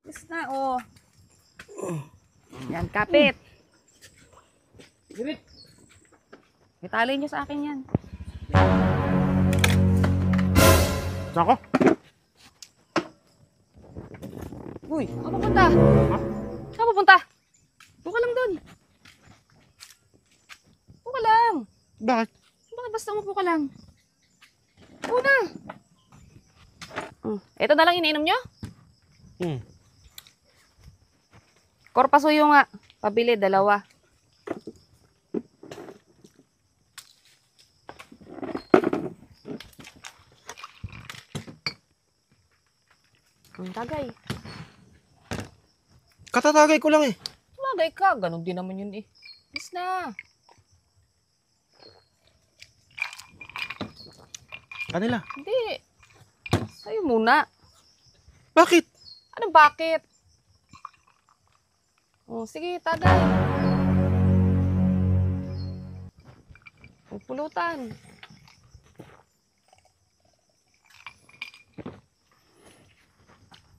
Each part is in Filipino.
Bilis na, oh. Yan, kapit. Girit. Itali nyo sa akin yan. Saan ko? Uy, saan pupunta? Saan pupunta? Doon ka lang doon. Doon ka lang. Bakit? Bakit basta umupo ka lang? Una. Ito na lang iniinom nyo? Korpasuyo nga. Pabili, 2. Tagay. Katatagay ko lang eh. Tagay ka. Ganon din naman yun eh. Bis na. Kanila. Hindi. Sa'yo muna. Bakit? Ano bakit? Oh, sige, tagay. Pulutan.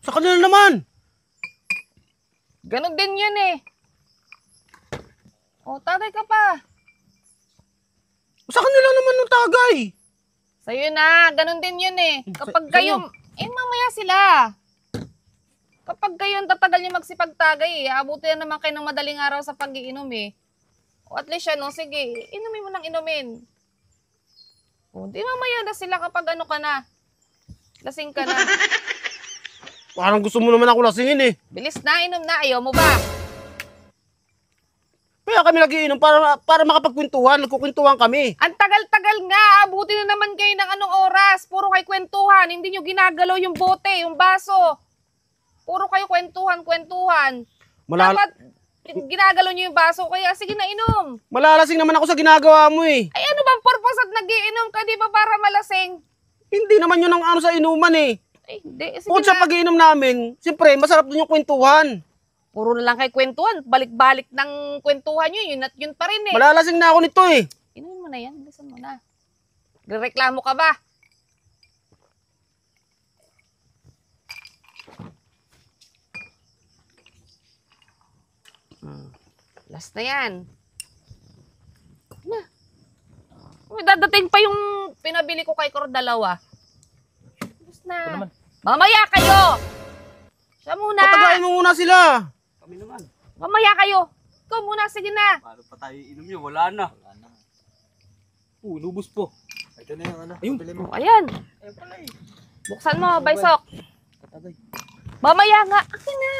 Sa kanila naman. Ganon din yun eh. Oh, tagay ka pa. Sa kanila naman ng tagay. Sa'yo na, ganon din yun eh. Kapag kayo, mamaya sila. Kapag kayo tatagal nyo magsipagtagay eh, abuti na naman kayo ng madaling araw sa pag-iinom eh. O at least yan, no, sige, inumin mo ng inumin. O, di mamaya na sila kapag ano ka na. Lasing ka na. Parang gusto mo naman ako lasingin eh. Bilis na, inom na. Ayaw mo ba? Kaya kami nagiinom para makapagkwentuhan. Nagkukwentuhan kami. Ang tagal-tagal nga. Abuti na naman kayo ng anong oras. Puro kayo kwentuhan. Hindi nyo ginagalaw yung bote, yung baso. Puro kayo kwentuhan. Dapat ginagalaw nyo yung baso. Kaya sige na, inom. Malalasing naman ako sa ginagawa mo eh. Ay, ano bang purpose at nagiinom ka? Di ba para malasing? Hindi naman yun ang ano sa inuman eh. Ay, hindi. Sige Bukod sa na. pag-iinom namin, siyempre, masarap din yung kwentuhan. Puro na lang kayo kwentuhan. Balik-balik ng kwentuhan nyo. Yun at yun pa rin eh. Malalasing na ako nito eh. Inumin mo na yan. Bilisan mo na. Reklamo ka ba? Last na yan. Na. May dadating pa yung pinabili ko kay Cor 2. Last na. Mamaya kayo! Siya muna. Patagayin mo muna sila. Kami naman. Mamaya kayo. Ikaw muna, sige na. Paano pa tayo inom yun? Wala na. Lubos po. Ito na yung ano. Ayun. Oh, ayan. Ayun pala eh. Buksan mo, Baysok. Patagay. Mamaya nga. Akin na.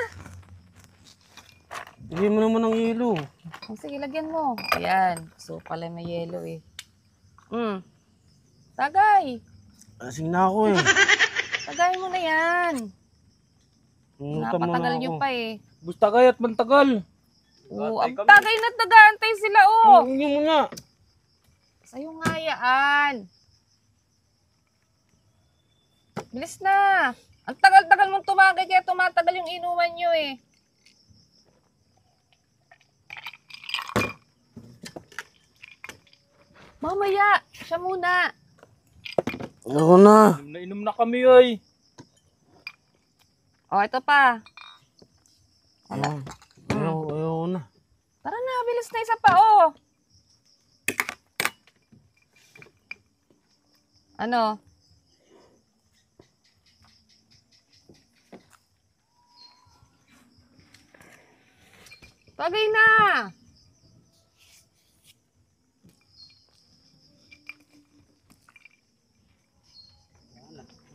Hindi mo naman ng hilo. Oh, sige, lagyan mo. Ayan. So, pala may yelo eh. Tagay. Lasing na ako eh. Tagay mo na yan. Napatagal nyo pa eh. Busta kayo at mantagal. Oo, ang tagay na tagaantay sila oh. Hindi mo nga. Sa'yo nga yaan. Bilis na. Ang tagal-tagal mong tumagay kaya tumatagal yung inuman nyo eh. Mamaya, siya muna. Ako na. Inom na kami ay. Oh, ito pa. Ayaw na. Tara na, bilis na isa pa oh. Ano? Tagay na.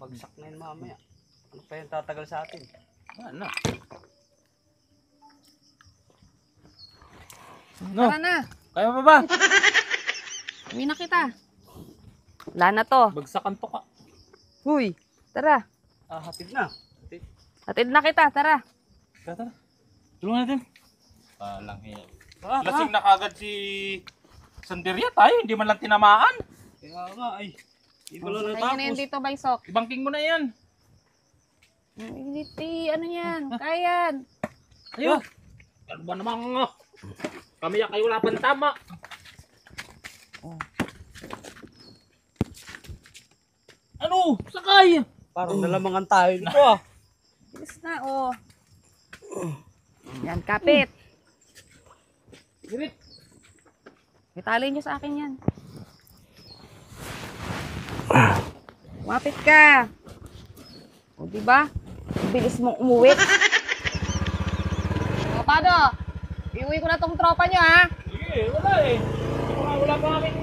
Bagsak na yun mamaya. Ano pa yung tatagal sa atin? Ano? No. Tara na. Kaya pa ba? Uwi na kita. Wala na to. Bagsakan to ka. Huy, tara. Hatid na. Hatid na kita, tara. Tara. Tulungan natin. Palang hiya. Lasing Lasing na kagad si Sanderia tayo, hindi man lang tinamaan. Kaya nga ay. Hindi mo lang Kaya na yan natapos. dito, Baysok. Ibangking mo na yan. Hindi, ano yan, kayan. Ayun. Ano ba namang kami ya kayo wala pang tama. Ano? Sakay! Parang nalamangan tayo nito ah. Bilis na, oh. Yan, kapit. Girit. Itali nyo sa akin yan. Wapit ka. O, diba? Bilis mong umuwi. O, paano? Iuwi ko na tong tropa nyo, ha? Sige, wala eh. Wala pa kaming